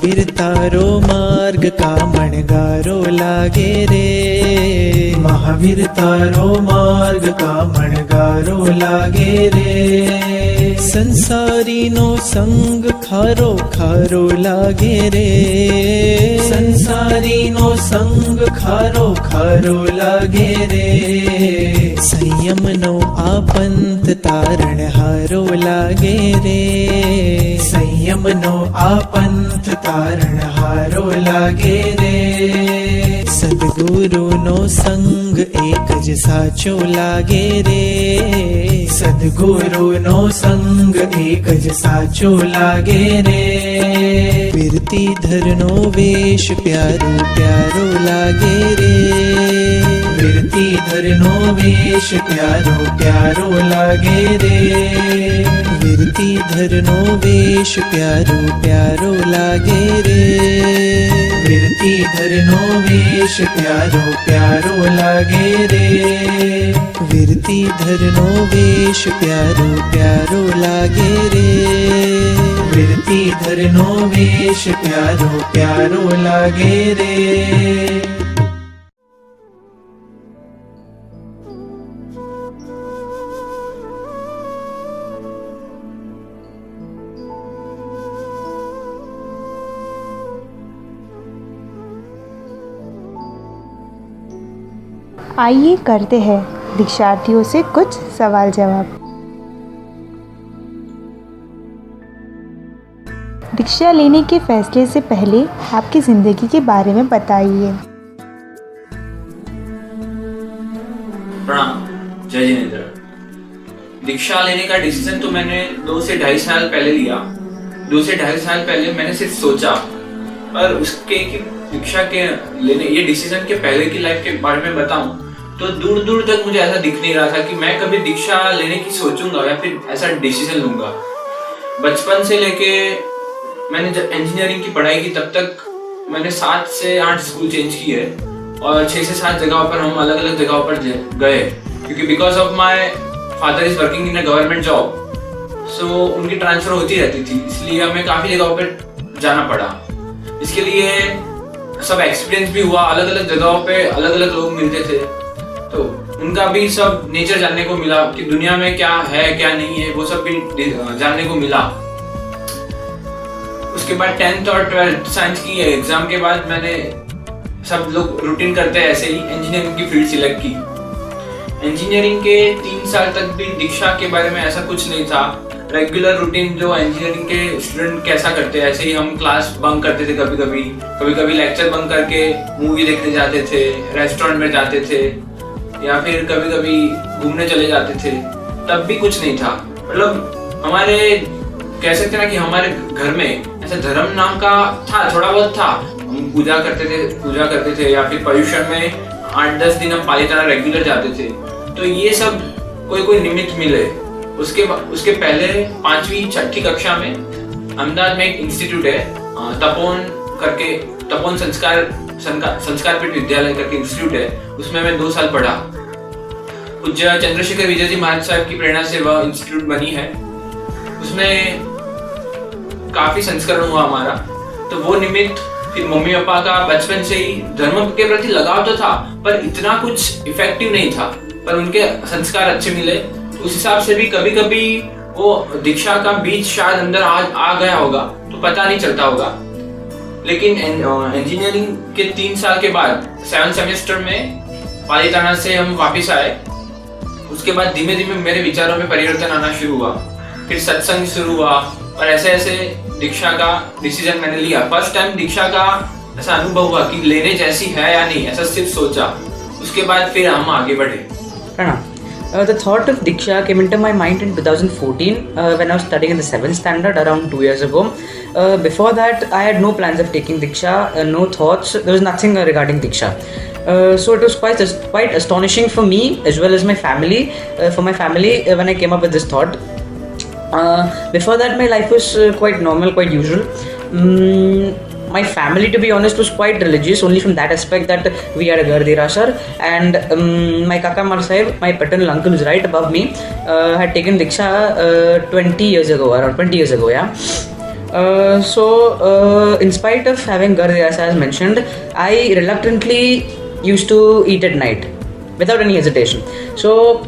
महावीर तारो मार्ग का मणगारो लागे रे। महावीर तारो मार्ग का मणगारो लागे रे। संसारी नो संग खारो खारो लागे रे। संसारी नो संग खारो खारो लागे रे। संयम नो आपंत तारण हारो लागे रे। संयम नो आपंत तारण हारो लागे रे। सद्गुरु नो संग एक ज साचो लागे रे। सद्गुरु नो संग एक ज साचो लागे रे। बिरती धरनो वेश प्यारो प्यारो लागे रे। बिरती धरनो वेश प्यारो प्यारो लागे रे। बिरती धरनो वेश प्यारो प्यारो लागे रे। बिरती धरनो वेश प्यारो प्यारो लागे रे। बिरती धरनो वेश प्यारो प्यारो लागे रे। बिरती धरनो वेश प्यारो प्यारो लागे रे। आइए करते हैं दीक्षार्थियों से कुछ सवाल जवाब। दीक्षा लेने के फैसले से पहले आपकी ज़िंदगी के बारे में बताइए। प्रणाम, जय जिनेंद्र। दीक्षा लेने का डिसीजन तो मैंने 2 से 2.5 साल पहले लिया। 2 से 2.5 साल पहले मैंने सिर्फ सोचा, पर उसके दीक्षा के लेने ये डिसीजन के पहले की लाइफ के बारे में बताऊं तो दूर दूर तक मुझे ऐसा दिख नहीं रहा था कि मैं कभी दीक्षा लेने की सोचूंगा या फिर ऐसा डिसीजन लूंगा। बचपन से लेके मैंने जब इंजीनियरिंग की पढ़ाई की तब तक मैंने 7 से 8 स्कूल चेंज किए और 6 से 7 जगहों पर हम अलग अलग जगहों पर गए, क्योंकि because of my father is working in a government job, so उनकी ट्रांसफर होती रहती थी, इसलिए हमें काफ़ी जगहों पर जाना पड़ा। इसके लिए सब एक्सपीरियंस भी हुआ, अलग अलग जगहों पे अलग अलग लोग मिलते थे, तो उनका भी सब नेचर जानने को मिला कि दुनिया में क्या है क्या नहीं है, वो सब भी जानने को मिला। उसके बाद 10th और 12th साइंस की एग्जाम के बाद मैंने, सब लोग रूटीन करते हैं ऐसे ही, इंजीनियरिंग की फील्ड सिलेक्ट की। इंजीनियरिंग के 3 साल तक भी दीक्षा के बारे में ऐसा कुछ नहीं था। रेगुलर रूटीन जो इंजीनियरिंग के स्टूडेंट कैसा करते हैं ऐसे ही हम क्लास बंक करते थे, कभी कभी लेक्चर बंक करके मूवी देखने जाते थे, रेस्टोरेंट में जाते थे, या फिर कभी कभी घूमने चले जाते थे। तब भी कुछ नहीं था, मतलब हमारे कह सकते ना कि हमारे घर में ऐसा धर्म नाम का था, थोड़ा बहुत था। हम पूजा करते थे या फिर पर्यूषण में 8-10 दिन हम पालीताना रेगुलर जाते थे। तो ये सब कोई निमित्त मिले। उसके पहले 5वीं 6ठी कक्षा में अहमदाबाद में एक इंस्टीट्यूट है, तपोन संस्कारपीठ विद्यालय करके इंस्टीट्यूट है, उसमें मैं 2 साल पढ़ा। पूज्य चंद्रशेखर विजय जी महाराज साहब की प्रेरणा से वह इंस्टीट्यूट बनी है। उसमें काफी संस्करण हुआ हमारा, तो वो निमित्त फिर मम्मी पापा का बचपन से ही धर्म के प्रति लगाव तो था, पर इतना कुछ इफेक्टिव नहीं था, पर उनके संस्कार अच्छे मिले। उस हिसाब से भी कभी कभी वो दीक्षा का बीज शायद अंदर आ गया होगा, तो पता नहीं चलता होगा। लेकिन इंजीनियरिंग के 3 साल के बाद 7th सेमेस्टर में पालीताना से हम वापस आए। उसके बाद धीमे धीमे मेरे विचारों में परिवर्तन आना शुरू हुआ, फिर सत्संग शुरू हुआ और ऐसे ऐसे दीक्षा का डिसीजन मैंने लिया। फर्स्ट टाइम दीक्षा का ऐसा अनुभव हुआ कि लेने जैसी है या नहीं, ऐसा सिर्फ सोचा। उसके बाद फिर हम आगे बढ़े। The thought of Diksha came into my mind in 2014 when I was studying in the 7th standard around 2 years ago. Before that, I had no plans of taking Diksha, no thoughts. There was nothing regarding Diksha. So it was quite astonishing for me as well as my family. For my family, when I came up with this thought. Before that, my life was quite normal, quite usual. My family, to be honest, was quite religious, only from that aspect that we had a Gardira and my Kaka Mar Sahib, my paternal uncle who's right above me, had taken Diksha 20 years ago, around 20 years ago, yeah. In spite of having gardi, as mentioned, I reluctantly used to eat at night without any hesitation. So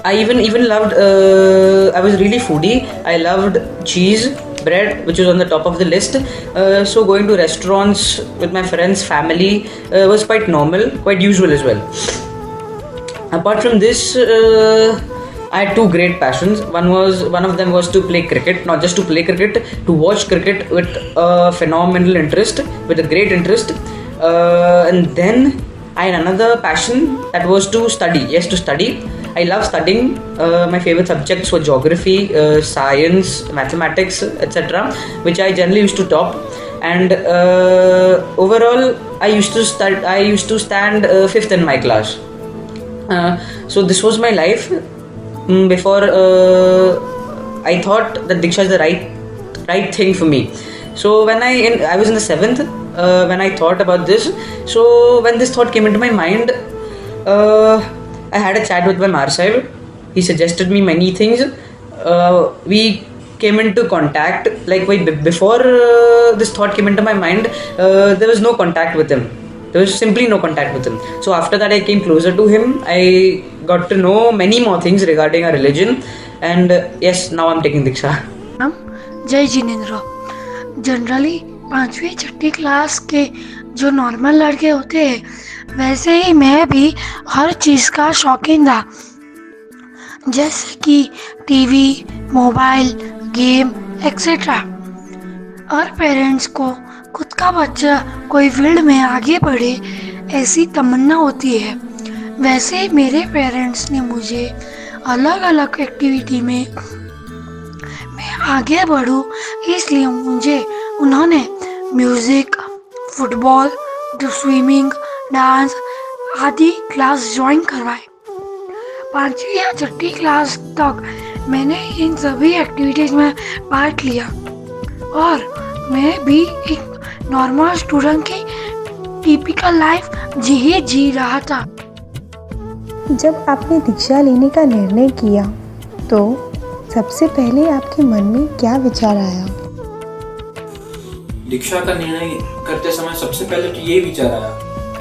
I even loved. I was really foodie. I loved cheese, bread, which was on the top of the list. So going to restaurants with my friends, family was quite normal, quite usual as well. Apart from this, I had two great passions. One of them was to play cricket, not just to play cricket, to watch cricket with a phenomenal interest, with a great interest. And then I had another passion that was to study. Yes, to study. I love studying. My favorite subjects were geography, science, mathematics, etc., which I generally used to top. And overall, I used to stand fifth in my class. So this was my life before I thought that Diksha is the right thing for me. So when I was in the 7th when I thought about this. So when this thought came into my mind, I had a chat with my Mar Sahib. He suggested me many things. We came into contact. Before this thought came into my mind, there was no contact with him. There was simply no contact with him. So after that, I came closer to him. I got to know many more things regarding our religion. And yes, now I'm taking Diksha. जय Jinendra. Generally 5वीं 6ठी class के जो normal लड़के होते हैं, वैसे ही मैं भी हर चीज़ का शौकीन था, जैसे कि टीवी, मोबाइल, गेम एक्सेट्रा। और पेरेंट्स को खुद का बच्चा कोई फील्ड में आगे बढ़े ऐसी तमन्ना होती है। वैसे ही मेरे पेरेंट्स ने मुझे अलग अलग एक्टिविटी में मैं आगे बढ़ूं, इसलिए उन्होंने म्यूज़िक, फुटबॉल, स्विमिंग, डांस आदि क्लास ज्वाइन करवाए। 5वीं या 6ठी क्लास तक मैंने इन सभी एक्टिविटीज़ में पार्ट लिया और मैं भी एक नॉर्मल स्टूडेंट की टिपिकल लाइफ जी रहा था। जब आपने दीक्षा लेने का निर्णय किया तो सबसे पहले आपके मन में क्या विचार आया? दीक्षा का निर्णय करते समय सबसे पहले तो ये विचार आया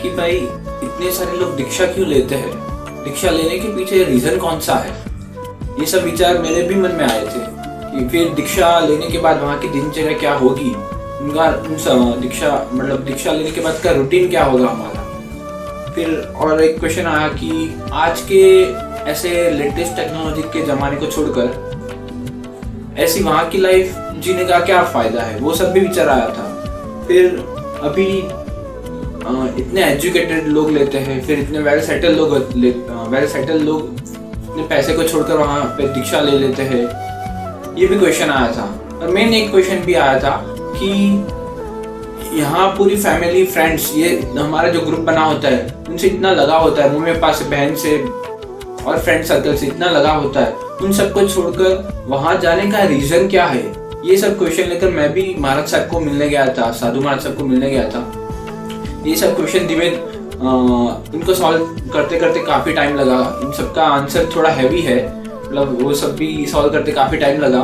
कि भाई इतने सारे लोग दीक्षा क्यों लेते हैं, दीक्षा लेने के पीछे रीजन कौन सा है। ये सब विचार मेरे भी मन में आए थे कि फिर दीक्षा लेने के बाद वहाँ की दिनचर्या क्या होगी, दीक्षा लेने के बाद का रूटीन क्या होगा हमारा। फिर और एक क्वेश्चन आया कि आज के ऐसे लेटेस्ट टेक्नोलॉजी के ज़माने को छोड़कर ऐसी वहाँ की लाइफ जीने का क्या फ़ायदा है, वो सब भी विचार आया था। फिर अभी इतने एजुकेटेड लोग लेते हैं, फिर इतने वेल सेटल लोग अपने पैसे को छोड़कर वहाँ पे दीक्षा ले लेते हैं, ये भी क्वेश्चन आया था। और मेन एक क्वेश्चन भी आया था कि यहाँ पूरी फैमिली, फ्रेंड्स, ये हमारा जो ग्रुप बना होता है उनसे इतना लगाव होता है, मम्मी पापा से, बहन से और फ्रेंड सर्कल से इतना लगाव होता है, उन सबको छोड़कर वहाँ जाने का रीज़न क्या है, ये सब क्वेश्चन लेकर मैं भी महाराज साहब को मिलने गया था, साधु महाराज साहब को मिलने गया था। ये सब क्वेश्चन इनको सॉल्व करते करते काफ़ी टाइम लगा। इन सब का आंसर थोड़ा हैवी है, मतलब वो सब भी सॉल्व करते काफ़ी टाइम लगा।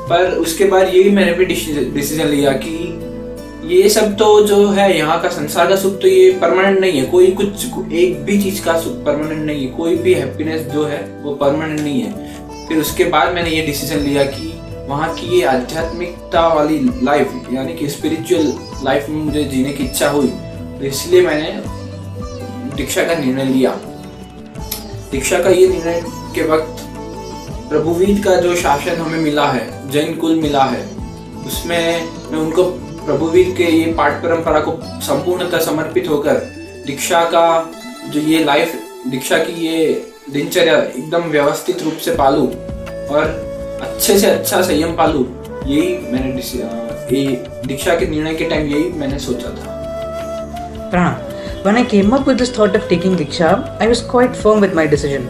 पर उसके बाद ये मैंने भी डिसीजन लिया कि ये सब तो जो है यहाँ का संसार का सुख तो ये परमानेंट नहीं है, कोई कुछ एक भी चीज़ का सुख परमानेंट नहीं है, कोई भी हैप्पीनेस जो है वो परमानेंट नहीं है। फिर उसके बाद मैंने ये डिसीजन लिया कि वहाँ की ये आध्यात्मिकता वाली लाइफ, यानी कि स्पिरिचुअल लाइफ में मुझे जीने की इच्छा हुई, तो इसलिए मैंने दीक्षा का निर्णय लिया। दीक्षा का ये निर्णय के वक्त प्रभुवीर का जो शासन हमें मिला है, जैन कुल मिला है, उसमें मैं उनको प्रभुवीर के ये पाठ परंपरा को संपूर्णतः समर्पित होकर दीक्षा का जो ये लाइफ, दीक्षा की ये दिनचर्या एकदम व्यवस्थित रूप से पालूं और अच्छे से अच्छा संयम पालूं, यही मैंने दीक्षा के निर्णय के टाइम यही मैंने सोचा था। When I came up with this thought of taking Diksha, I was quite firm with my decision.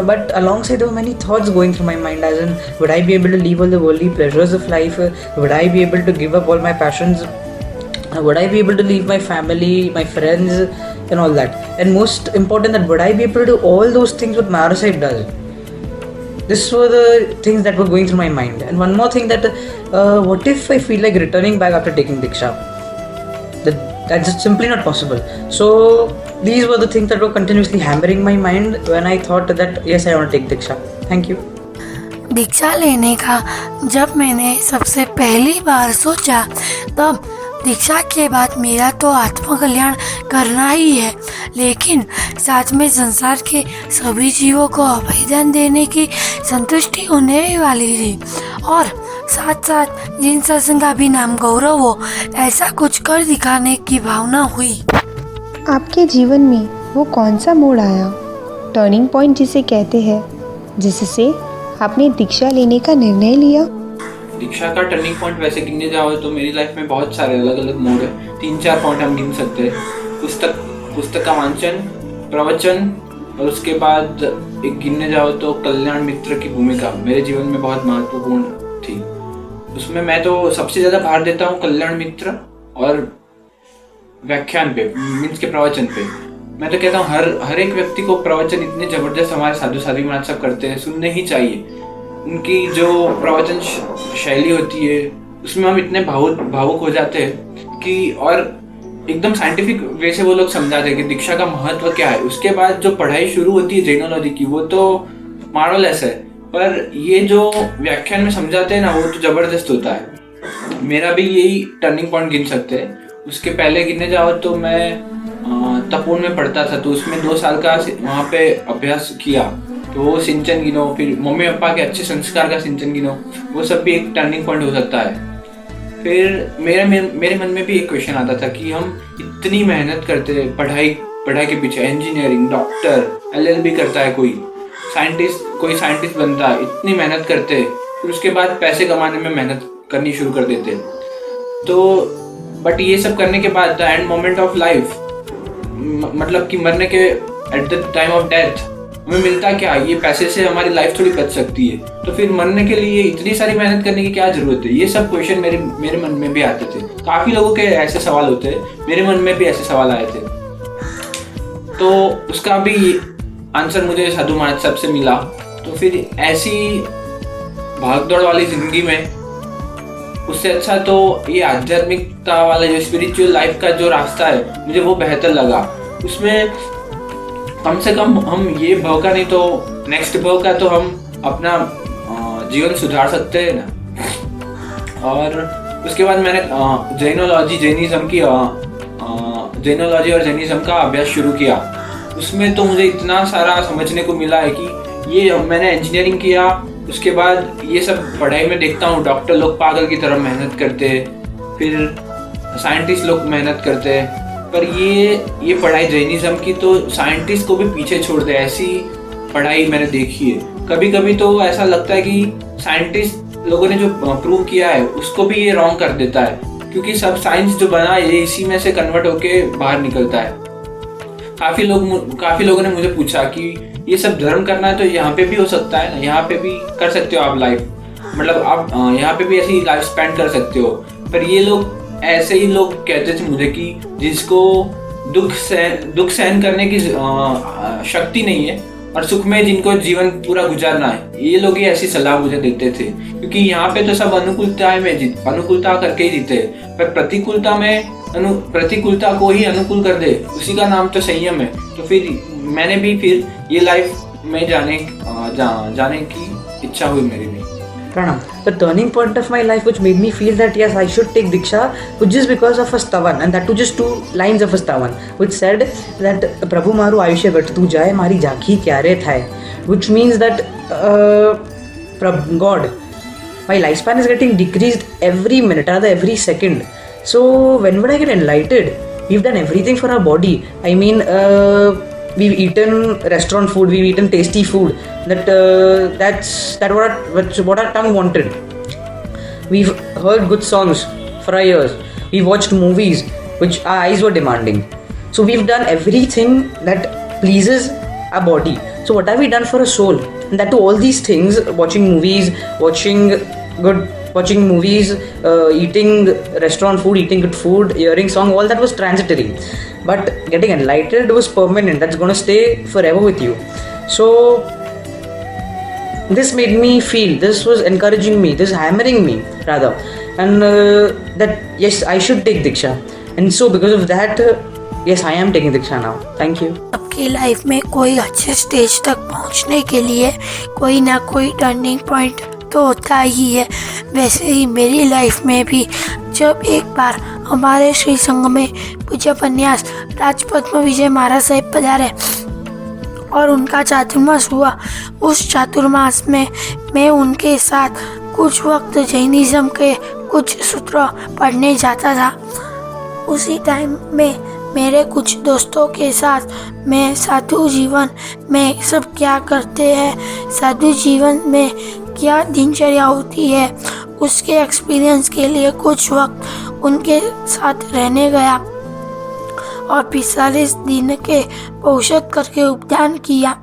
But alongside there were many thoughts going through my mind, as in, would I be able to leave all the worldly pleasures of life? Would I be able to give up all my passions? Would I be able to leave my family, my friends and all that? And most important, that would I be able to do all those things what Mahara Sahib does? This were the things that were going through my mind. And one more thing, that what if I feel like returning back after taking Diksha? That's just simply not possible. So these were the things that were continuously hammering my mind when I thought that yes, I want to take Diksha. Thank you. दीक्षा लेने का जब मैंने सबसे पहली बार सोचा, तब दीक्षा के बाद मेरा तो आत्मकल्याण करना ही है, लेकिन साथ में संसार के सभी जीवों को अभयदान देने की संतुष्टि होने वाली थी, और साथ साथ जिन सत्संग का भी नाम गौरव हो, ऐसा कुछ कर दिखाने की भावना हुई। आपके जीवन में वो कौन सा मोड़ आया, टर्निंग पॉइंट जिसे कहते हैं, जिससे आपने दीक्षा लेने का निर्णय लिया? दीक्षा का टर्निंग पॉइंट वैसे गिनने जाओ तो मेरी लाइफ में बहुत सारे अलग अलग मोड है। 3-4 पॉइंट हम गिन सकते हैं। पुस्तक का वांचन, प्रवचन, और उसके बाद एक गिनने जाओ तो कल्याण मित्र की भूमिका मेरे जीवन में बहुत महत्वपूर्ण थी। उसमें मैं तो सबसे ज़्यादा भार देता हूँ कल्याण मित्र और व्याख्यान पे, मीन्स के प्रवचन पे। मैं तो कहता हूँ हर एक व्यक्ति को प्रवचन इतने जबरदस्त हमारे साधु साधु महाराज सब करते हैं, सुनने ही चाहिए। उनकी जो प्रवचन शैली होती है उसमें हम इतने भावुक हो जाते हैं कि, और एकदम साइंटिफिक वे से वो लोग समझाते हैं कि दीक्षा का महत्व क्या है। उसके बाद जो पढ़ाई शुरू होती है जैनोलॉजी की, वो तो मार्वलेस है, पर ये जो व्याख्यान में समझाते हैं ना, वो तो जबरदस्त होता है। मेरा भी यही टर्निंग पॉइंट गिन सकते हैं। उसके पहले गिनने जाओ तो मैं तपोवन में पढ़ता था, तो उसमें 2 साल का वहाँ पे अभ्यास किया, तो वो सिंचन गिनो, फिर मम्मी पापा के अच्छे संस्कार का सिंचन गिनो, वो सब भी एक टर्निंग पॉइंट हो सकता है। फिर मेरे मन में भी एक क्वेश्चन आता था कि हम इतनी मेहनत करते हैं पढ़ाई के पीछे, इंजीनियरिंग, डॉक्टर, LLB करता है कोई साइंटिस्ट बनता है, इतनी मेहनत करते हैं, फिर उसके बाद पैसे कमाने में मेहनत करनी शुरू कर देते हैं। तो बट ये सब करने के बाद the end moment of life, मतलब कि मरने के at the time of death हमें मिलता क्या? ये पैसे से हमारी लाइफ थोड़ी बच सकती है, तो फिर मरने के लिए इतनी सारी मेहनत करने की क्या जरूरत है? ये सब क्वेश्चन मेरे मन में भी आते थे। काफी लोगों के ऐसे सवाल होते हैं, मेरे मन में भी ऐसे सवाल आए थे। तो उसका भी आंसर मुझे साधु महाराज साहब से मिला। तो फिर ऐसी भागदौड़ वाली जिंदगी में उससे अच्छा तो ये आध्यात्मिकता वाला जो स्पिरिचुअल लाइफ का जो रास्ता है, मुझे वो बेहतर लगा। उसमें कम से कम हम ये भाव का नहीं तो नेक्स्ट भाव का तो हम अपना जीवन सुधार सकते हैं ना। और उसके बाद मैंने जैनोलॉजी और जैनिज्म का अभ्यास शुरू किया। उसमें तो मुझे इतना सारा समझने को मिला है कि ये मैंने इंजीनियरिंग किया, उसके बाद ये सब पढ़ाई में देखता हूँ डॉक्टर लोग पागल की तरह मेहनत करते हैं, फिर साइंटिस्ट लोग मेहनत करते हैं, पर ये पढ़ाई जैनिज्म की तो साइंटिस्ट को भी पीछे छोड़ दे, ऐसी पढ़ाई मैंने देखी है। कभी कभी तो ऐसा लगता है कि साइंटिस्ट लोगों ने जो प्रूव किया है उसको भी ये रॉन्ग कर देता है, क्योंकि सब साइंस जो बना है ये इसी में से कन्वर्ट होके बाहर निकलता है। काफ़ी लोगों ने मुझे पूछा कि ये सब धर्म करना है तो यहाँ पे भी हो सकता है ना, यहाँ पे भी कर सकते हो आप लाइफ, मतलब आप यहाँ पे भी ऐसी लाइफ स्पेंड कर सकते हो। पर ये लोग ऐसे ही लोग कहते थे मुझे कि जिसको दुख सहन करने की शक्ति नहीं है और सुख में जिनको जीवन पूरा गुजारना है, ये लोग ही ऐसी सलाह मुझे देते थे। क्योंकि यहाँ पे तो सब अनुकूलता करके ही जीते हैं, पर प्रतिकूलता को ही अनुकूल कर दे, उसी का नाम तो संयम है। तो फिर मैंने भी ये लाइफ में जाने की इच्छा हुई मेरी भी। Pranam. The turning point of my life which made me feel that yes, I should take Diksha was just because of a stavan, and that too just 2 lines of a stavan which said that Prabhu Maru Ayushya Gat Tu Jaye Mari Jaki Kyare Thai, which means that God, my lifespan is getting decreased every minute, rather every second. So when would I get enlightened? We've done everything for our body. I mean, we've eaten restaurant food, we've eaten tasty food. That's what our tongue wanted. We've heard good songs for our ears. We watched movies which our eyes were demanding. So we've done everything that pleases our body. So what have we done for a soul? And that to all these things, watching movies, eating restaurant food, eating good food, hearing song, all that was transitory. But getting enlightened was permanent. That's going to stay forever with you. So this made me feel, this was encouraging me, this hammering me rather, and that yes, I should take Diksha. And so because of that, yes, I am taking Diksha now. Thank you. आपकी life में कोई अच्छे stage तक पहुंचने के लिए कोई ना कोई टर्निंग पॉइंट तो होता ही है। वैसे ही मेरी लाइफ में भी जब एक बार हमारे श्री संघ में पूज्य उपन्यास राजपद्म विजय महाराज साहिब पधारे और उनका चातुर्मास हुआ, उस चातुर्मास में मैं उनके साथ कुछ वक्त जैनिज़्म के कुछ सूत्र पढ़ने जाता था। उसी टाइम में मेरे कुछ दोस्तों के साथ मैं साधु जीवन में सब क्या करते हैं, साधु जीवन में क्या दिनचर्या होती है, उसके एक्सपीरियंस के लिए कुछ वक्त उनके साथ रहने गया और 45 दिन के औषध करके उपदान किया।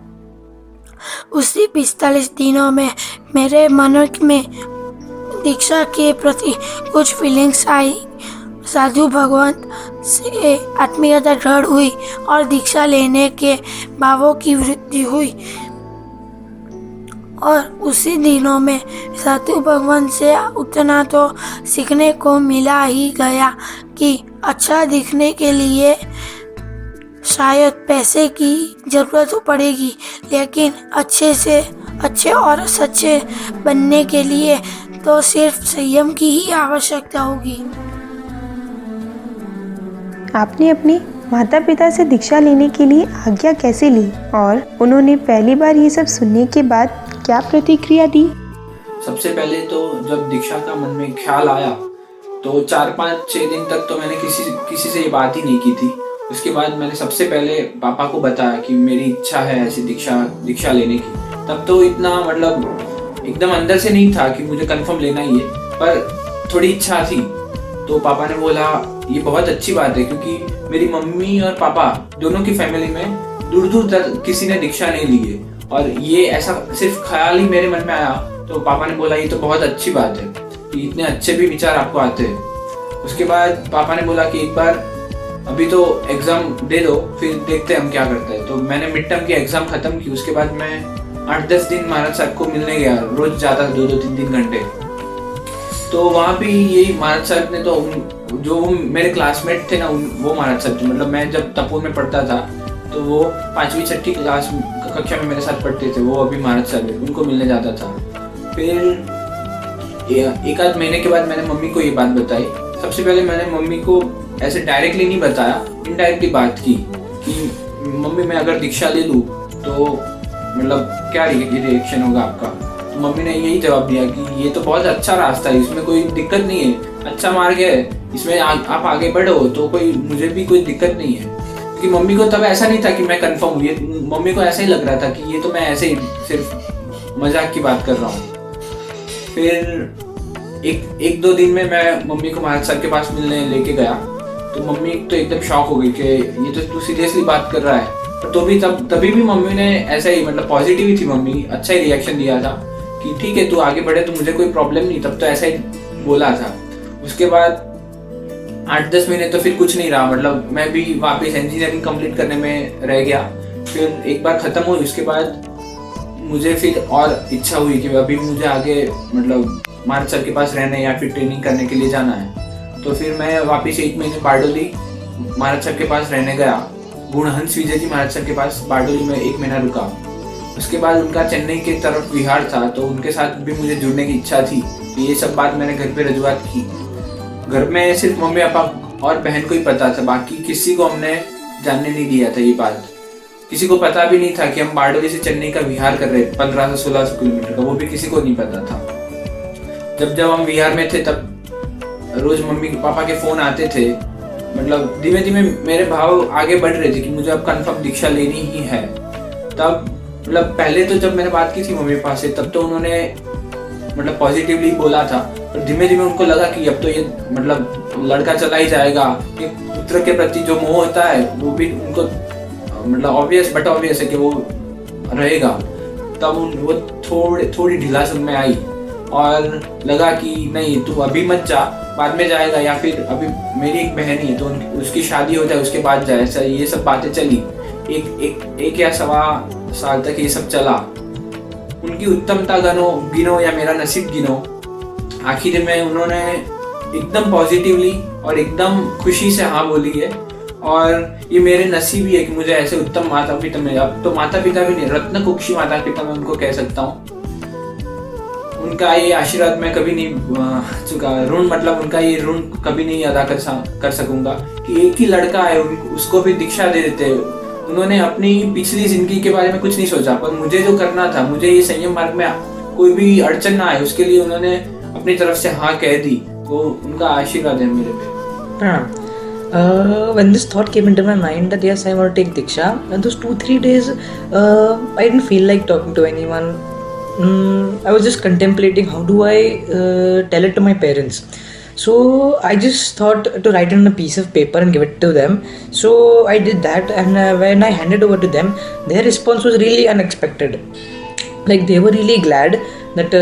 उसी 45 दिनों में मेरे मन में दीक्षा के प्रति कुछ फीलिंग्स आई। साधु भगवंत से आत्मीयता दृढ़ हुई और दीक्षा लेने के भावों की वृद्धि हुई। और उसी दिनों में साधु भगवंत से उतना तो सीखने को मिला ही गया कि अच्छा दिखने के लिए शायद पैसे की ज़रूरत पड़ेगी, लेकिन अच्छे और सच्चे बनने के लिए तो सिर्फ संयम की ही आवश्यकता होगी। आपने अपने माता पिता से दीक्षा लेने के लिए आज्ञा कैसे ली और उन्होंने पहली बार ये सब सुनने के बाद क्या प्रतिक्रिया दी? सबसे पहले तो जब दीक्षा का मन में ख्याल आया तो 4-5-6 दिन तक तो मैंने किसी से ये बात ही नहीं की थी। उसके बाद मैंने सबसे पहले पापा को बताया कि मेरी इच्छा है ऐसी दीक्षा लेने की। तब तो इतना मतलब एकदम अंदर से नहीं था कि मुझे कंफर्म लेना ही है, पर थोड़ी इच्छा थी। तो पापा ने बोला ये बहुत अच्छी बात है, क्योंकि मेरी मम्मी और पापा दोनों की फैमिली में दूर दूर तक किसी ने दीक्षा नहीं ली है, और ये ऐसा सिर्फ ख्याल ही मेरे मन में आया। तो पापा ने बोला ये तो बहुत अच्छी बात है कि इतने अच्छे भी विचार आपको आते हैं। उसके बाद पापा ने बोला कि एक बार अभी तो एग्जाम दे दो, फिर देखते हैं हम क्या करते हैं। तो मैंने मिड टर्म की एग्जाम खत्म की। उसके बाद मैं 8-10 दिन महाराज साहब को मिलने गया, रोज जाता 2-3 घंटे। तो वहाँ भी यही महाराज साहब ने तो जो मेरे क्लासमेट थे ना, वो महाराज साहब थे। मतलब मैं जब तपोर में पढ़ता था तो वो 5वीं-6ठी क्लास कक्षा में मेरे साथ पढ़ते थे, वो अभी महाराज साहब है, उनको मिलने जाता था। फिर एक आध महीने के बाद मैंने मम्मी को ये बात बताई। सबसे पहले मैंने मम्मी को ऐसे डायरेक्टली नहीं बताया, इनडायरेक्टली बात की कि मम्मी मैं अगर दीक्षा ले लूँ तो मतलब क्या रिएक्शन होगा आपका। तो मम्मी ने यही जवाब दिया कि ये तो बहुत अच्छा रास्ता है, इसमें कोई दिक्कत नहीं है, अच्छा मार्ग है, इसमें आप आगे बढ़ो तो मुझे भी कोई दिक्कत नहीं है। क्योंकि मम्मी को तब ऐसा नहीं था कि मैं कंफर्म हूँ, मम्मी को ऐसा ही लग रहा था कि ये तो मैं ऐसे ही सिर्फ मजाक की बात कर रहा हूँ। फिर एक 2 दिन में मैं मम्मी को महाराज साहब के पास मिलने लेके गया। तो मम्मी तो एकदम शॉक हो गई कि ये तो तू सीरियसली बात कर रहा है। तो भी तभी भी मम्मी ने ऐसा ही मतलब पॉजिटिव ही थी मम्मी, अच्छा ही रिएक्शन दिया था कि ठीक है तू आगे बढ़े तो मुझे कोई प्रॉब्लम नहीं, तब तो ऐसा ही बोला था। उसके बाद 8-10 महीने तो फिर कुछ नहीं रहा, मतलब मैं भी वापस इंजीनियरिंग कंप्लीट करने में रह गया। फिर एक बार ख़त्म हुई, उसके बाद मुझे फिर और इच्छा हुई कि अभी मुझे आगे मतलब महाराज सर के पास रहना है या फिर ट्रेनिंग करने के लिए जाना है। तो फिर मैं वापस 1 महीने बारडोली महाराज सर के पास रहने गया, गुणहंस विजय जी महाराज सर के पास बारडोली में 1 महीना रुका। उसके बाद उनका चेन्नई की तरफ विहार था, तो उनके साथ भी मुझे जुड़ने की इच्छा थी। तो ये सब बात मैंने घर पे रजुआत की। घर में सिर्फ मम्मी पापा और बहन को ही पता था, बाकी किसी को हमने जानने नहीं दिया था ये बात। किसी को पता भी नहीं था कि हम बारडोली से चेन्नई का विहार कर रहे 1500 से 1600 किलोमीटर का, वो भी किसी को नहीं पता था। जब हम विहार में थे तब रोज मम्मी पापा के फोन आते थे। मतलब धीमे धीमे मेरे भाव आगे बढ़ रहे थे कि मुझे अब कंफर्म दीक्षा लेनी ही है। तब मतलब पहले तो जब मैंने बात की थी मम्मी पापा से तब तो उन्होंने मतलब पॉजिटिवली बोला था, पर धीमे धीमे उनको लगा कि अब तो ये मतलब लड़का चला ही जाएगा। कि पुत्र के प्रति जो मोह होता है वो भी उनको मतलब ऑब्वियस है कि वो रहेगा। तब वो थोड़ी ढिलास उनमें आई और लगा कि नहीं तू अभी मत जा, बाद में जाएगा, या फिर अभी मेरी एक बहन ही है तो उसकी शादी हो जाए उसके बाद जाए। ऐसा ये सब बातें चली। एक या 1.25 साल तक ये सब चला। उनकी उत्तमता गिनो या मेरा नसीब गिनो, आखिर में उन्होंने एकदम पॉजिटिवली और एकदम खुशी से हाँ बोली है। और ये मेरे नसीब ही है कि मुझे ऐसे उत्तम माता पिता मिले। अब तो माता पिता भी नहीं, रत्न कुक्षी माता पिता मैं उनको कह सकता हूँ। उनका ये आशीर्वाद मैं कभी नहीं चुका, ऋण मतलब उनका ये ऋण कभी नहीं अदा कर सकूंगा कि एक ही लड़का है उसको भी दीक्षा दे देते। उन्होंने अपनी पिछली जिंदगी के बारे में कुछ नहीं सोचा, पर मुझे जो करना था, मुझे ये संयम मार्ग में कोई भी अड़चन ना आए उसके लिए उन्होंने अपनी तरफ से हाँ कह दी। तो उनका आशीर्वाद है मेरे पे। When this thought came into my mind that yes, I want to take Diksha, and those 2-3 days, I didn't feel like talking to anyone. I was just contemplating how do I tell it to my parents. So I just thought to write it on a piece of paper and give it to them. So I did that, and when I handed over to them, their response was really unexpected. Like they were really glad that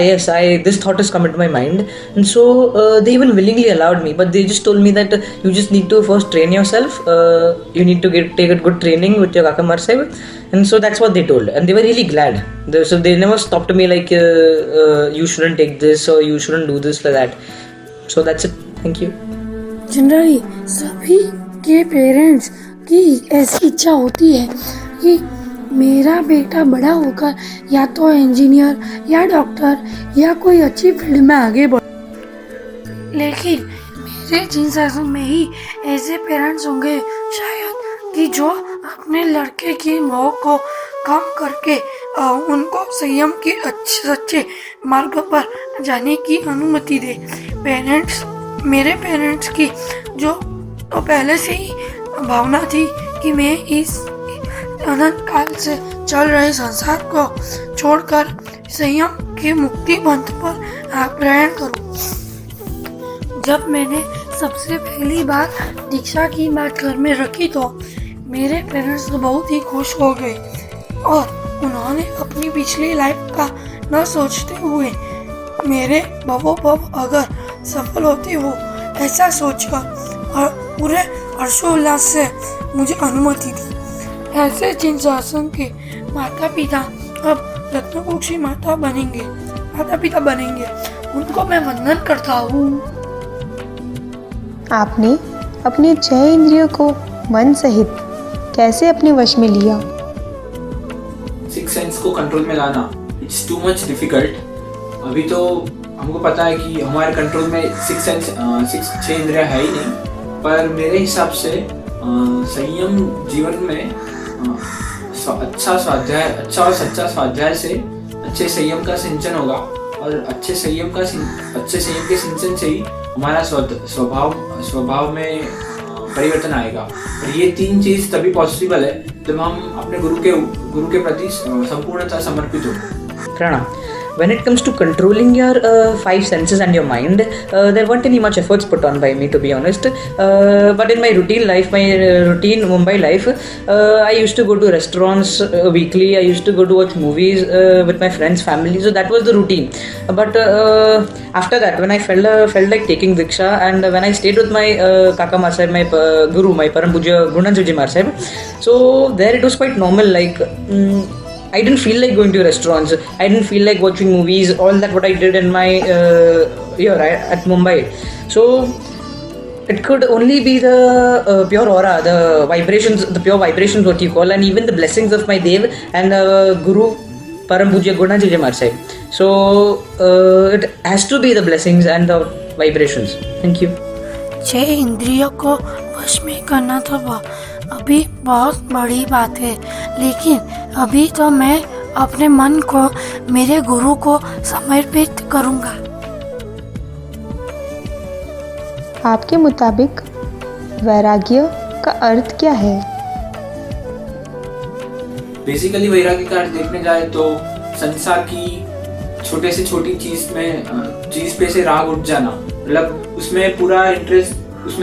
yes, this thought has come into my mind, and so they even willingly allowed me. But they just told me that you just need to first train yourself. You need to take a good training with your Kaka Marsai, and so that's what they told, and they were really glad. So they never stopped me like you shouldn't take this or you shouldn't do this like that. So that's it. Thank you. Generally सभी के parents की ऐसी इच्छा होती है कि मेरा बेटा बड़ा होकर या तो इंजीनियर या डॉक्टर या कोई अच्छी फील्ड में आगे बढ़े। लेकिन मेरे जनरेशन में ही ऐसे पेरेंट्स होंगे शायद कि जो अपने लड़के की मोह को कम करके उनको संयम के सच्चे मार्ग पर जाने की अनुमति दे। मेरे पेरेंट्स की जो तो पहले से ही भावना थी कि मैं इस अनंत काल से चल रहे संसार को छोड़कर संयम के मुक्ति पंथ पर प्रयाण करूं। जब मैंने सबसे पहली बार दीक्षा की बात घर में रखी तो मेरे पेरेंट्स बहुत ही खुश हो गए और उन्होंने अपनी पिछली लाइफ का न सोचते हुए मेरे बबो अगर सफल होती हो ऐसा सोचकर और पूरे हर्षोल्लास से मुझे अनुमति दी। ऐसे जिन शासन के माता पिता अब रत्नकुक्षी माता पिता बनेंगे उनको मैं वंदन करता हूँ। आपने अपने 6 इंद्रियों को मन सहित कैसे अपने वश में लिया? 6 सेंस को कंट्रोल में लाना इट्स टू मच डिफिकल्ट। अभी तो हमको पता है कि हमारे कंट्रोल में 6 इंद्रियां है ही नहीं, पर मेरे हिसाब से संयम जीवन में अच्छा और सच्चा स्वाध्याय से अच्छे संयम का सिंचन होगा और अच्छे संयम के सिंचन से ही हमारा स्वभाव में परिवर्तन आएगा। और ये 3 चीज तभी पॉसिबल है जब हम अपने गुरु के प्रति संपूर्णतः समर्पित हो। Prana, when it comes to controlling your 5 senses and your mind, there weren't any much efforts put on by me, to be honest. But in my routine Mumbai life, I used to go to restaurants weekly. I used to go to watch movies with my friends, family. So that was the routine. But after that, when I felt like taking Diksha, and when I stayed with my Kaka Marsai, my Guru, my Param Pujya Gunanjivji Marsai, so there it was quite normal. Like I didn't feel like going to restaurants. I didn't feel like watching movies. All that what I did in my year at Mumbai. So it could only be the pure aura, the pure vibrations what you call, and even the blessings of my Dev and Guru Param Pujya Gunanjivji Marsai. So it has to be the blessings and the vibrations. Thank you. 6 इंद्रियों को वश में करना तो अभी बहुत बड़ी बात है, लेकिन अभी तो मैं अपने मन को मेरे गुरु को समर्पित करूंगा। आपके मुताबिक वैराग्य का अर्थ क्या है? बेसिकली वैराग्य का अर्थ देखने जाए तो संसार की छोटे से छोटी चीज पे से राग उठ जाना, मतलब उसमें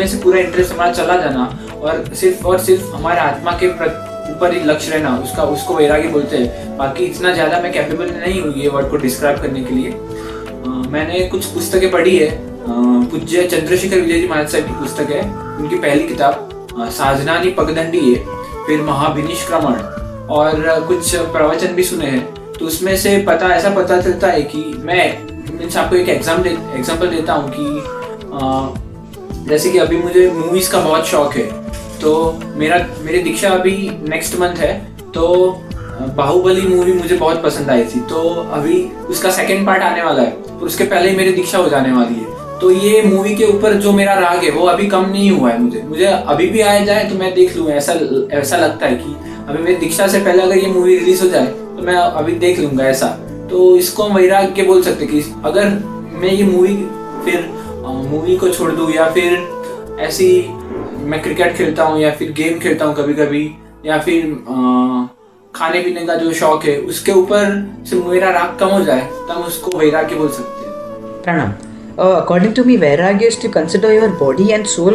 से पूरा इंटरेस्ट हमारा चला जाना और सिर्फ हमारे आत्मा के ऊपर ही लक्ष्य रहना, उसको वैराग्य बोलते हैं। बाकी इतना ज्यादा मैं कैपेबल नहीं हूँ ये वर्ड को डिस्क्राइब करने के लिए। मैंने कुछ पुस्तकें पढ़ी है, पूज्य चंद्रशेखर विजय जी महाराज साहब की पुस्तक है, उनकी पहली किताब साधनानी पगदंडी है, फिर महाभिनिष्क्रमण, और कुछ प्रवचन भी सुने हैं। तो उसमें से ऐसा पता चलता है कि मैं मीन्स आपको एक एग्जाम्पल देता हूँ कि जैसे कि अभी मुझे मूवीज़ का बहुत शौक है, तो मेरी दीक्षा अभी नेक्स्ट मंथ है, तो बाहुबली मूवी मुझे बहुत पसंद आई थी, तो अभी उसका सेकंड पार्ट आने वाला है, तो उसके पहले ही मेरी दीक्षा हो जाने वाली है। तो ये मूवी के ऊपर जो मेरा राग है वो अभी कम नहीं हुआ है। मुझे अभी भी आया जाए तो मैं देख लूँ, ऐसा लगता है कि अभी मेरी दीक्षा से पहले अगर ये मूवी रिलीज हो जाए तो मैं अभी देख लूंगा ऐसा। तो इसको हम वैराग्य बोल सकते कि अगर मैं ये मूवी को छोड़ दूँ, या फिर ऐसी मैं क्रिकेट खेलता हूँ या फिर गेम खेलता हूँ कभी कभी, या फिर खाने पीने का जो शौक है उसके ऊपर से मेरा राग कम हो जाए, तब हम उसको वैराग्य बोल सकते हैं। Pranam. According to me, Vairagya is to consider your body and soul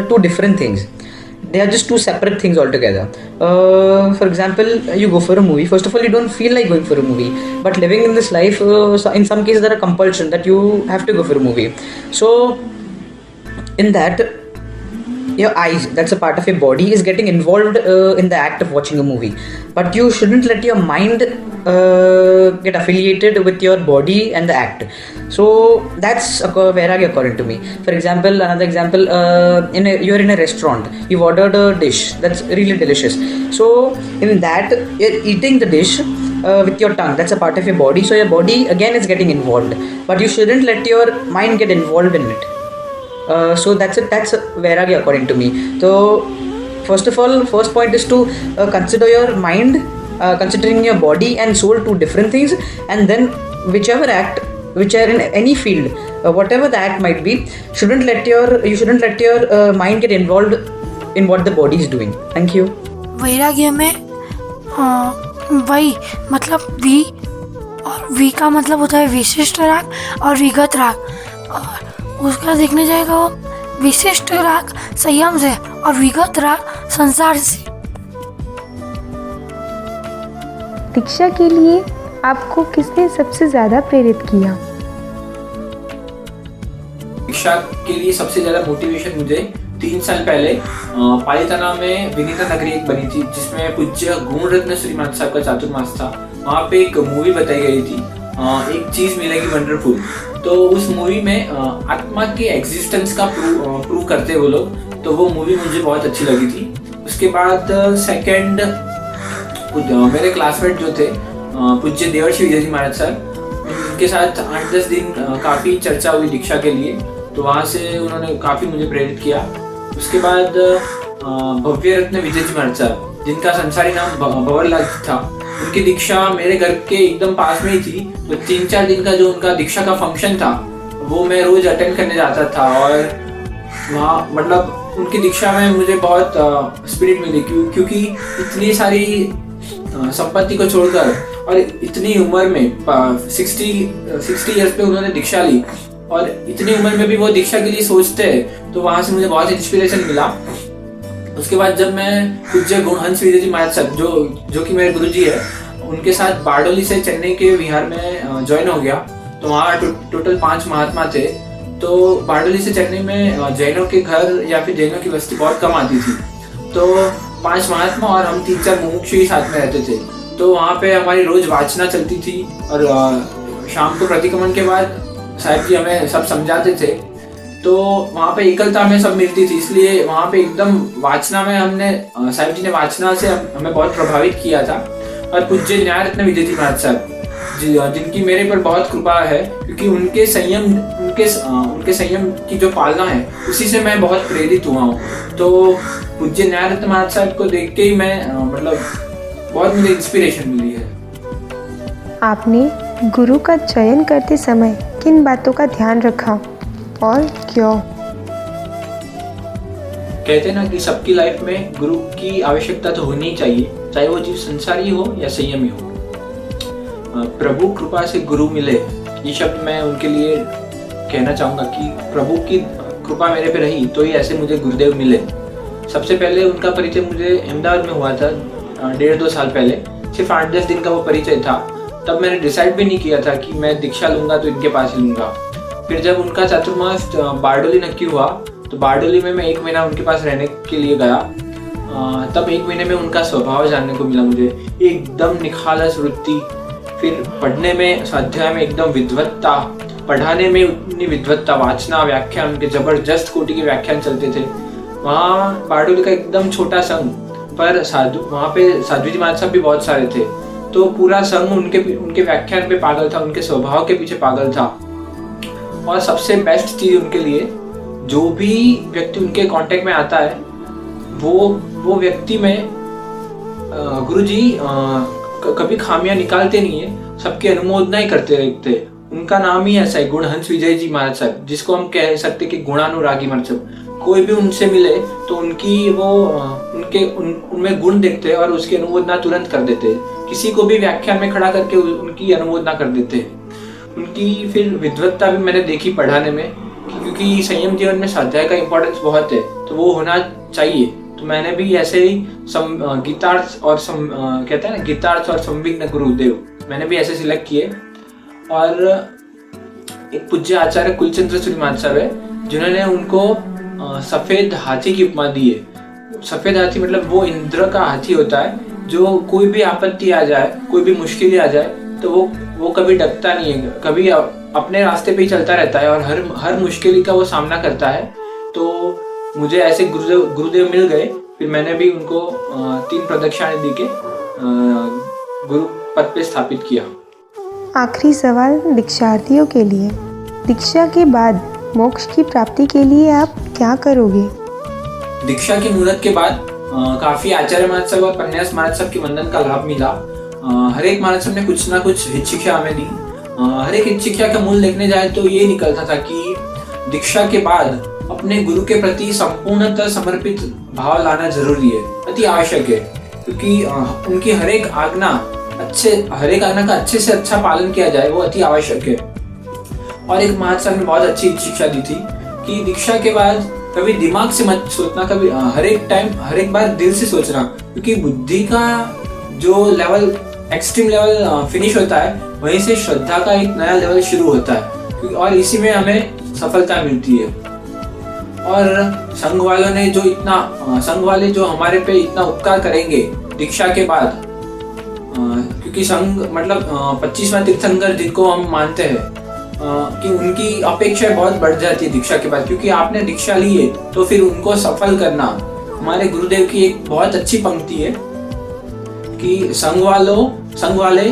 two different things. They are just two separate things altogether. For example, you go for a movie. First of all, you don't feel like going for a movie, but living in this life, in some cases, there are compulsion that you have to go for a movie. So, in that, your eyes, that's a part of your body, is getting involved in the act of watching a movie. But you shouldn't let your mind get affiliated with your body and the act. So that's vairagya according to me. For example, another example, you're in a restaurant, you've ordered a dish that's really delicious. So in that, you're eating the dish with your tongue, that's a part of your body. So your body again is getting involved, but you shouldn't let your mind get involved in it. So that's vairagya according to me. So first of all, first point is to consider your mind, considering your body and soul, two different things, and then whichever act, which are in any field, whatever the act might be, you shouldn't let your mind get involved in what the body is doing. Thank you. वैराग्य में वही मतलब we, और we का मतलब होता है विशिष्ट राग और विगत राग, और उसका देखने जाएगा वो विशिष्ट राग संयम से और विगत राग संसार से। दीक्षा के लिए आपको किसने सबसे ज़्यादा प्रेरित किया? दीक्षा के लिए सबसे ज़्यादा मोटिवेशन मुझे 3 साल पहले पालीताना में विनीता नगरी एक बनी थी, जिसमें पूज्य गुण रत्न श्रीमान साहब का चातुर्मास था। वहाँ पे एक मूवी बताई गई थी, एक चीज़ मिलेगी वंडरफुल। तो उस मूवी में आत्मा के एग्जिस्टेंस का प्रूव करते वो लोग, तो वो मूवी मुझे बहुत अच्छी लगी थी। उसके बाद सेकंड, मेरे क्लासमेट जो थे पूज्य देवर्षि विजय जी महाराज सर, उनके साथ 8-10 दिन काफ़ी चर्चा हुई दीक्षा के लिए, तो वहाँ से उन्होंने काफ़ी मुझे प्रेरित किया। उसके बाद भव्य रत्न विजय जी महाराज साहब, जिनका संसारी नाम भंवरलाल था, उनकी दीक्षा मेरे घर के एकदम पास में ही थी। तो 3-4 दिन का जो उनका दीक्षा का फंक्शन था वो मैं रोज अटेंड करने जाता था, और वहाँ मतलब उनकी दीक्षा में मुझे बहुत स्पिरिट मिली, क्योंकि इतनी सारी संपत्ति को छोड़कर और इतनी उम्र में 60 इयर्स पे उन्होंने दीक्षा ली, और इतनी उम्र में भी वो दीक्षा के लिए सोचते हैं, तो वहाँ से मुझे बहुत इंस्पिरेशन मिला। उसके बाद जब मैं पूज्य गुणहंस विजय जी महाराज साहब, जो कि मेरे गुरुजी है, उनके साथ बारडोली से चेन्नई के विहार में ज्वाइन हो गया, तो वहाँ टोटल 5 महात्मा थे। तो बारडोली से चेन्नई में जैनों के घर या फिर जैनों की बस्ती बहुत कम आती थी, तो 5 महात्मा और हम 3-4 मुमुक्षु ही साथ में रहते थे। तो वहाँ पे हमारी रोज वाचना चलती थी, और शाम को प्रतिक्रमण के बाद साहब जी हमें सब समझाते थे, तो वहाँ पे एकलता हमें सब मिलती थी। इसलिए वहाँ पे एकदम वाचना में साहब जी ने वाचना से हमें बहुत प्रभावित किया था। और पूज्य न्याय रत्न विजय जी महाराज साहब, जिनकी मेरे पर बहुत कृपा है, क्योंकि उनके संयम की जो पालना है उसी से मैं बहुत प्रेरित हुआ हूँ। तो पूज्य न्याय रत्न महाराज साहब को देख के ही मैं मतलब बहुत मुझे इंस्पिरेशन मिली है। आपने गुरु का चयन करते समय किन बातों का ध्यान रखा और क्यों? कहते हैं ना कि सबकी लाइफ में गुरु की आवश्यकता तो होनी ही चाहिए, चाहे वो चीज संसारी हो या संयमी हो। प्रभु कृपा से गुरु मिले, ये शब्द मैं उनके लिए कहना चाहूँगा कि प्रभु की कृपा मेरे पे रही तो ही ऐसे मुझे गुरुदेव मिले। सबसे पहले उनका परिचय मुझे अहमदाबाद में हुआ था 1.5-2 साल पहले, सिर्फ 8-10 दिन का वो परिचय था। तब मैंने डिसाइड भी नहीं किया था कि मैं दीक्षा लूँगा तो इनके पास ही लूँगा। फिर जब उनका चातुर्मास बारडोली नक्की हुआ, तो बारडोली में मैं 1 महीना उनके पास रहने के लिए गया। तब 1 महीने में उनका स्वभाव जानने को मिला मुझे, एकदम निखालस वृत्ति, फिर पढ़ने में स्वाध्याय में एकदम विद्वत्ता, पढ़ाने में उतनी विद्वत्ता, वाचना व्याख्यान उनके जबरदस्त कोटि के व्याख्यान चलते थे। वहाँ बारडोली का एकदम छोटा संघ, पर वहाँ पे साध्वी जी महाराज साहब भी बहुत सारे थे, तो पूरा संघ उनके व्याख्यान पे पागल था, उनके स्वभाव के पीछे पागल था। और सबसे बेस्ट चीज उनके लिए, जो भी व्यक्ति उनके कांटेक्ट में आता है वो व्यक्ति में गुरुजी कभी खामियां निकालते नहीं है, सबकी अनुमोदना ही करते रहते। उनका नाम ही ऐसा है, गुणहंस विजय जी महाराज साहब, जिसको हम कह सकते कि गुणानुरागी महाराज साहब। कोई भी उनसे मिले तो उनमें गुण देखते हैं और उसकी अनुमोदना तुरंत कर देते हैं। किसी को भी व्याख्यान में खड़ा करके उनकी अनुमोदना कर देते हैं। उनकी फिर विद्वत्ता भी मैंने देखी पढ़ाने में, क्योंकि संयम जीवन में स्वाध्याय का इम्पोर्टेंस बहुत है, तो वो होना चाहिए। तो मैंने भी ऐसे ही गीतार्थ और कहते हैं ना, गीतार्थ और संविघ्न गुरुदेव, मैंने भी ऐसे सिलेक्ट किए। और एक पूज्य आचार्य कुलचंद्र सूरी महाराज साहब है, जिन्होंने उनको सफेद हाथी की उपमा दी है। सफेद हाथी मतलब वो इंद्र का हाथी होता है, जो कोई भी आपत्ति आ जाए, कोई भी मुश्किल आ जाए, तो वो कभी डरता नहीं है, कभी अपने रास्ते पे ही चलता रहता है और हर मुश्किल का वो सामना करता है। तो मुझे ऐसे गुरुदेव मिल गए, फिर मैंने भी उनको 3 प्रदक्षिणाएं दी के गुरु पद पे स्थापित किया। आखिरी सवाल दीक्षार्थियों के लिए, दीक्षा के बाद मोक्ष की प्राप्ति के लिए आप क्या करोगे? दीक्षा की मुहूर्त के बाद काफी आचार्य महाराज साहब और पन्यास महाराज साहब के वंदन का लाभ मिला। हर एक महाराज साहब ने कुछ ना कुछ हित शिक्षा हमें दी। हर एक हित शिक्षा का मूल देखने जाए तो ये निकलता था कि दीक्षा के बाद अपने गुरु के प्रति संपूर्णतः समर्पित भाव लाना जरूरी है, अति आवश्यक है, क्योंकि उनकी हर एक आज्ञा का अच्छे से अच्छा पालन किया जाए, वो अति आवश्यक है। और एक महाराज साहब ने बहुत अच्छी शिक्षा दी थी कि दीक्षा के बाद कभी दिमाग से मत सोचना, कभी हर एक बार दिल से सोचना, क्योंकि बुद्धि का जो लेवल एक्सट्रीम लेवल फिनिश होता है, वहीं से श्रद्धा का एक नया लेवल शुरू होता है, और इसी में हमें सफलता मिलती है। और संघ वाले जो हमारे पे इतना उपकार करेंगे दीक्षा के बाद, क्योंकि संघ मतलब 25वां तीर्थंकर जिनको हम मानते हैं, कि उनकी अपेक्षा बहुत बढ़ जाती है दीक्षा के बाद, क्योंकि आपने दीक्षा ली है तो फिर उनको सफल करना। हमारे गुरुदेव की एक बहुत अच्छी पंक्ति है कि संघ वाले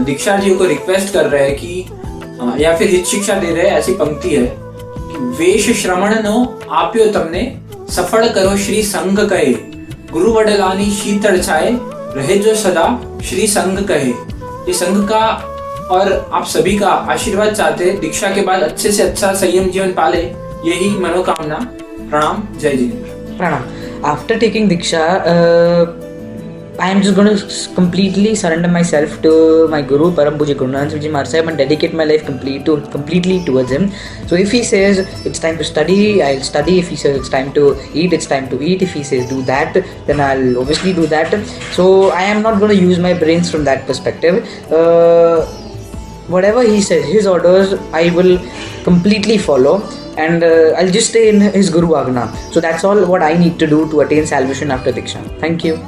दीक्षार्थियों को रिक्वेस्ट कर रहे हैं कि या फिर हित शिक्षा दे रहे हैं, ऐसी पंक्ति है कि वेश श्रवण नो आप्यो तमने सफल करो श्री संघ कहे, गुरु वडलानी शीतल छाए रहे जो सदा श्री संघ कहे। ये संघ का और आप सभी का आशीर्वाद चाहते हैं, दीक्षा के बाद अच्छे से अच्छा संयम जीवन पाले, यही मनोकामना। प्रणाम, जय Jinendra. Pranam. After taking Diksha, I am just going to completely surrender myself to my Guru, Param Pujya Gurunanand Sahib Ji Maharaj Sahib, and dedicate my life completely towards him. So if he says it's time to study, I'll study. If he says it's time to eat, it's time to eat. If he says do that, then I'll obviously do that. So I am not going to use my brains from that perspective. Whatever he says, his orders, I will completely follow, and I'll just stay in his Guru Agna. So that's all what I need to do to attain salvation after Diksha. Thank you.